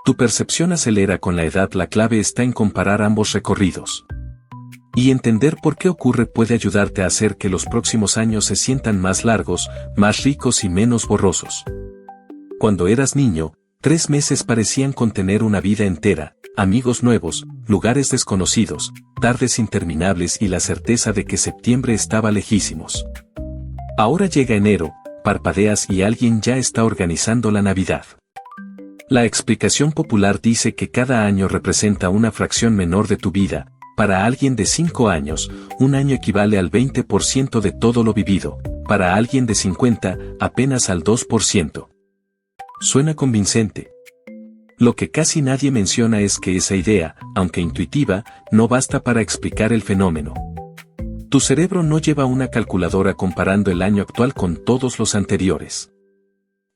Tu percepción acelera con la edad. La clave está en comparar ambos recorridos. Y entender por qué ocurre puede ayudarte a hacer que los próximos años se sientan más largos, más ricos y menos borrosos. Cuando eras niño, 3 meses parecían contener una vida entera, amigos nuevos, lugares desconocidos, tardes interminables y la certeza de que septiembre estaba lejísimos. Ahora llega enero, parpadeas y alguien ya está organizando la Navidad. La explicación popular dice que cada año representa una fracción menor de tu vida. Para alguien de 5 años, un año equivale al 20% de todo lo vivido, para alguien de 50, apenas al 2%. Suena convincente. Lo que casi nadie menciona es que esa idea, aunque intuitiva, no basta para explicar el fenómeno. Tu cerebro no lleva una calculadora comparando el año actual con todos los anteriores.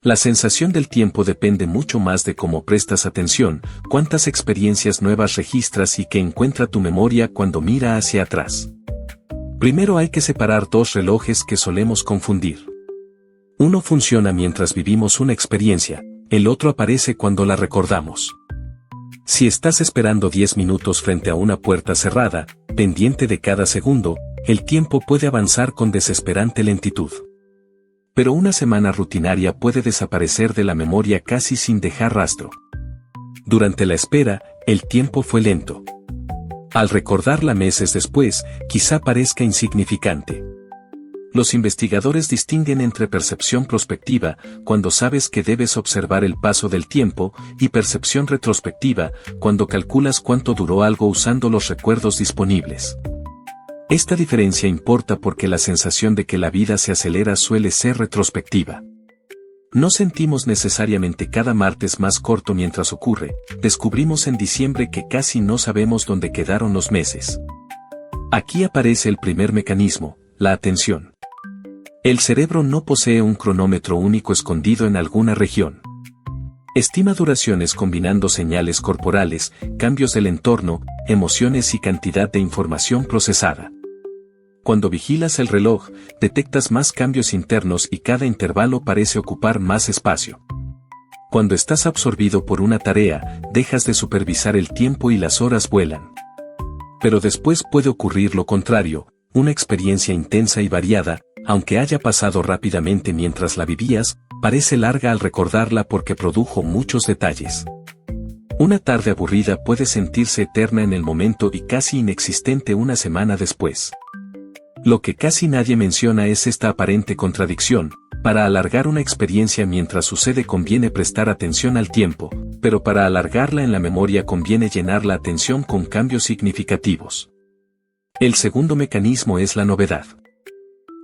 La sensación del tiempo depende mucho más de cómo prestas atención, cuántas experiencias nuevas registras y qué encuentra tu memoria cuando mira hacia atrás. Primero hay que separar 2 relojes que solemos confundir. Uno funciona mientras vivimos una experiencia, el otro aparece cuando la recordamos. Si estás esperando 10 minutos frente a una puerta cerrada, pendiente de cada segundo, el tiempo puede avanzar con desesperante lentitud. Pero una semana rutinaria puede desaparecer de la memoria casi sin dejar rastro. Durante la espera, el tiempo fue lento. Al recordarla meses después, quizá parezca insignificante. Los investigadores distinguen entre percepción prospectiva, cuando sabes que debes observar el paso del tiempo, y percepción retrospectiva, cuando calculas cuánto duró algo usando los recuerdos disponibles. Esta diferencia importa porque la sensación de que la vida se acelera suele ser retrospectiva. No sentimos necesariamente cada martes más corto mientras ocurre, descubrimos en diciembre que casi no sabemos dónde quedaron los meses. Aquí aparece el primer mecanismo, la atención. El cerebro no posee un cronómetro único escondido en alguna región. Estima duraciones combinando señales corporales, cambios del entorno, emociones y cantidad de información procesada. Cuando vigilas el reloj, detectas más cambios internos y cada intervalo parece ocupar más espacio. Cuando estás absorbido por una tarea, dejas de supervisar el tiempo y las horas vuelan. Pero después puede ocurrir lo contrario, una experiencia intensa y variada, aunque haya pasado rápidamente mientras la vivías, parece larga al recordarla porque produjo muchos detalles. Una tarde aburrida puede sentirse eterna en el momento y casi inexistente una semana después. Lo que casi nadie menciona es esta aparente contradicción. Para alargar una experiencia mientras sucede conviene prestar atención al tiempo, pero para alargarla en la memoria conviene llenar la atención con cambios significativos. El segundo mecanismo es la novedad.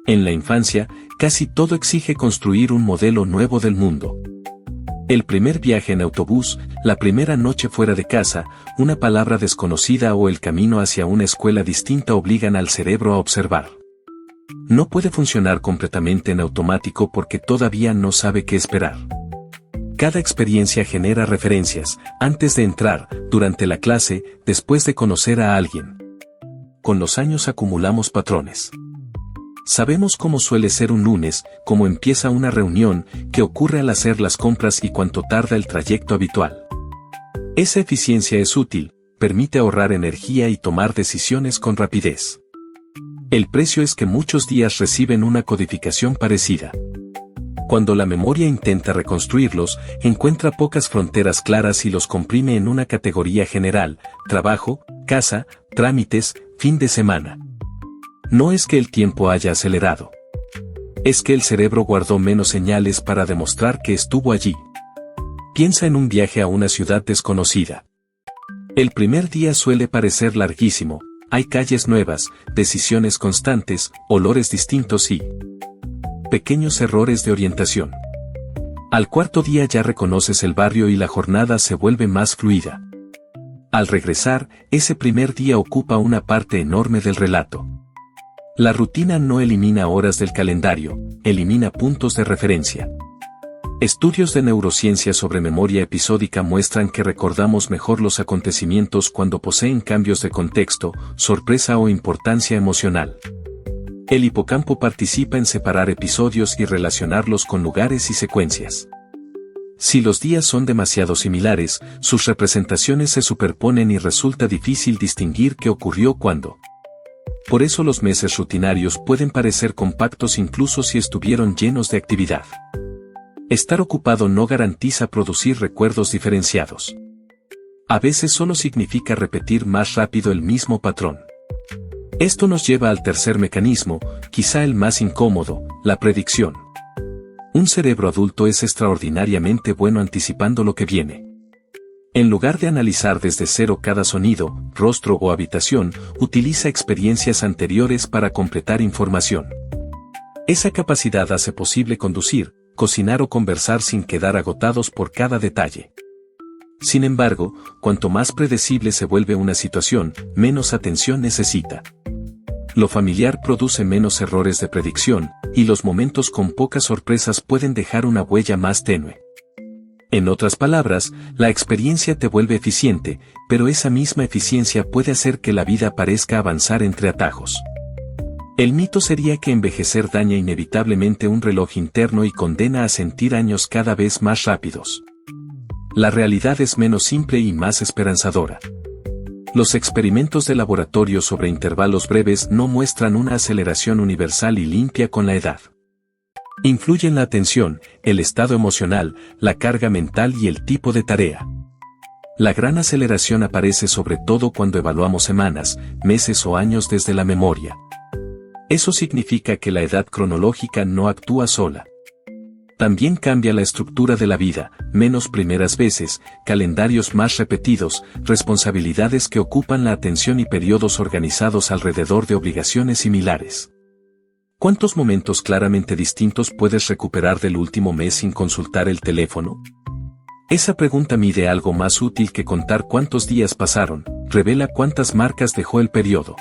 En la infancia, casi todo exige construir un modelo nuevo del mundo. El primer viaje en autobús, la primera noche fuera de casa, una palabra desconocida o el camino hacia una escuela distinta obligan al cerebro a observar. No puede funcionar completamente en automático porque todavía no sabe qué esperar. Cada experiencia genera referencias, antes de entrar, durante la clase, después de conocer a alguien. Con los años acumulamos patrones. Sabemos cómo suele ser un lunes, cómo empieza una reunión, qué ocurre al hacer las compras y cuánto tarda el trayecto habitual. Esa eficiencia es útil, permite ahorrar energía y tomar decisiones con rapidez. El precio es que muchos días reciben una codificación parecida. Cuando la memoria intenta reconstruirlos, encuentra pocas fronteras claras y los comprime en una categoría general: trabajo, casa, trámites, fin de semana. No es que el tiempo haya acelerado. Es que el cerebro guardó menos señales para demostrar que estuvo allí. Piensa en un viaje a una ciudad desconocida. El primer día suele parecer larguísimo, hay calles nuevas, decisiones constantes, olores distintos y pequeños errores de orientación. Al cuarto día ya reconoces el barrio y la jornada se vuelve más fluida. Al regresar, ese primer día ocupa una parte enorme del relato. La rutina no elimina horas del calendario, elimina puntos de referencia. Estudios de neurociencia sobre memoria episódica muestran que recordamos mejor los acontecimientos cuando poseen cambios de contexto, sorpresa o importancia emocional. El hipocampo participa en separar episodios y relacionarlos con lugares y secuencias. Si los días son demasiado similares, sus representaciones se superponen y resulta difícil distinguir qué ocurrió cuándo. Por eso los meses rutinarios pueden parecer compactos incluso si estuvieron llenos de actividad. Estar ocupado no garantiza producir recuerdos diferenciados. A veces solo significa repetir más rápido el mismo patrón. Esto nos lleva al tercer mecanismo, quizá el más incómodo, la predicción. Un cerebro adulto es extraordinariamente bueno anticipando lo que viene. En lugar de analizar desde cero cada sonido, rostro o habitación, utiliza experiencias anteriores para completar información. Esa capacidad hace posible conducir, cocinar o conversar sin quedar agotados por cada detalle. Sin embargo, cuanto más predecible se vuelve una situación, menos atención necesita. Lo familiar produce menos errores de predicción, y los momentos con pocas sorpresas pueden dejar una huella más tenue. En otras palabras, la experiencia te vuelve eficiente, pero esa misma eficiencia puede hacer que la vida parezca avanzar entre atajos. El mito sería que envejecer daña inevitablemente un reloj interno y condena a sentir años cada vez más rápidos. La realidad es menos simple y más esperanzadora. Los experimentos de laboratorio sobre intervalos breves no muestran una aceleración universal y limpia con la edad. Influyen la atención, el estado emocional, la carga mental y el tipo de tarea. La gran aceleración aparece sobre todo cuando evaluamos semanas, meses o años desde la memoria. Eso significa que la edad cronológica no actúa sola. También cambia la estructura de la vida, menos primeras veces, calendarios más repetidos, responsabilidades que ocupan la atención y periodos organizados alrededor de obligaciones similares. ¿Cuántos momentos claramente distintos puedes recuperar del último mes sin consultar el teléfono? Esa pregunta mide algo más útil que contar cuántos días pasaron, revela cuántas marcas dejó el periodo.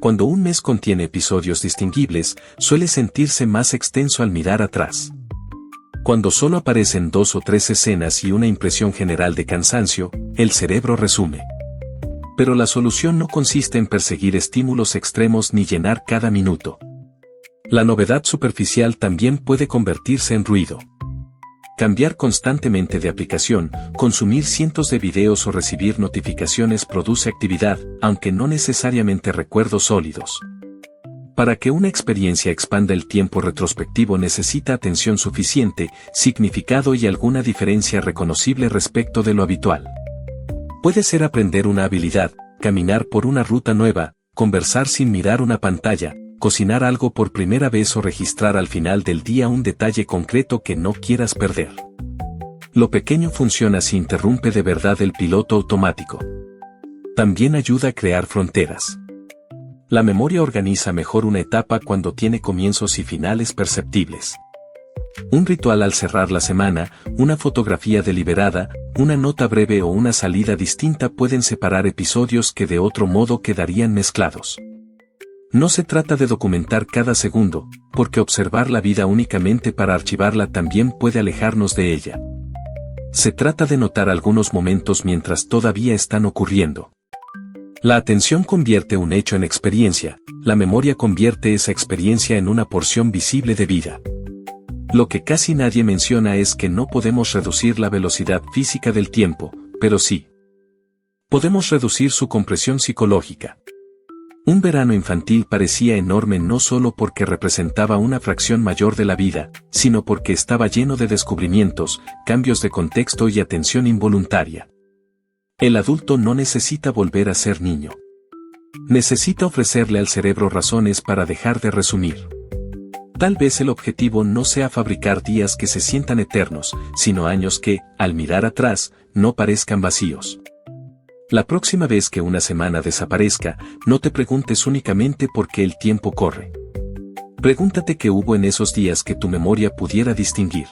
Cuando un mes contiene episodios distinguibles, suele sentirse más extenso al mirar atrás. Cuando solo aparecen 2 o 3 escenas y una impresión general de cansancio, el cerebro resume. Pero la solución no consiste en perseguir estímulos extremos ni llenar cada minuto. La novedad superficial también puede convertirse en ruido. Cambiar constantemente de aplicación, consumir cientos de videos o recibir notificaciones produce actividad, aunque no necesariamente recuerdos sólidos. Para que una experiencia expanda el tiempo retrospectivo necesita atención suficiente, significado y alguna diferencia reconocible respecto de lo habitual. Puede ser aprender una habilidad, caminar por una ruta nueva, conversar sin mirar una pantalla, cocinar algo por primera vez o registrar al final del día un detalle concreto que no quieras perder. Lo pequeño funciona si interrumpe de verdad el piloto automático. También ayuda a crear fronteras. La memoria organiza mejor una etapa cuando tiene comienzos y finales perceptibles. Un ritual al cerrar la semana, una fotografía deliberada, una nota breve o una salida distinta pueden separar episodios que de otro modo quedarían mezclados. No se trata de documentar cada segundo, porque observar la vida únicamente para archivarla también puede alejarnos de ella. Se trata de notar algunos momentos mientras todavía están ocurriendo. La atención convierte un hecho en experiencia, la memoria convierte esa experiencia en una porción visible de vida. Lo que casi nadie menciona es que no podemos reducir la velocidad física del tiempo, pero sí podemos reducir su compresión psicológica. Un verano infantil parecía enorme no solo porque representaba una fracción mayor de la vida, sino porque estaba lleno de descubrimientos, cambios de contexto y atención involuntaria. El adulto no necesita volver a ser niño. Necesita ofrecerle al cerebro razones para dejar de resumir. Tal vez el objetivo no sea fabricar días que se sientan eternos, sino años que, al mirar atrás, no parezcan vacíos. La próxima vez que una semana desaparezca, no te preguntes únicamente por qué el tiempo corre. Pregúntate qué hubo en esos días que tu memoria pudiera distinguir.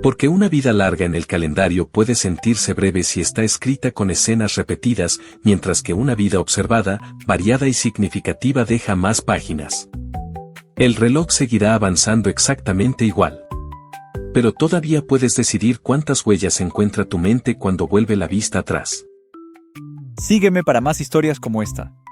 Porque una vida larga en el calendario puede sentirse breve si está escrita con escenas repetidas, mientras que una vida observada, variada y significativa deja más páginas. El reloj seguirá avanzando exactamente igual. Pero todavía puedes decidir cuántas huellas encuentra tu mente cuando vuelve la vista atrás. Sígueme para más historias como esta.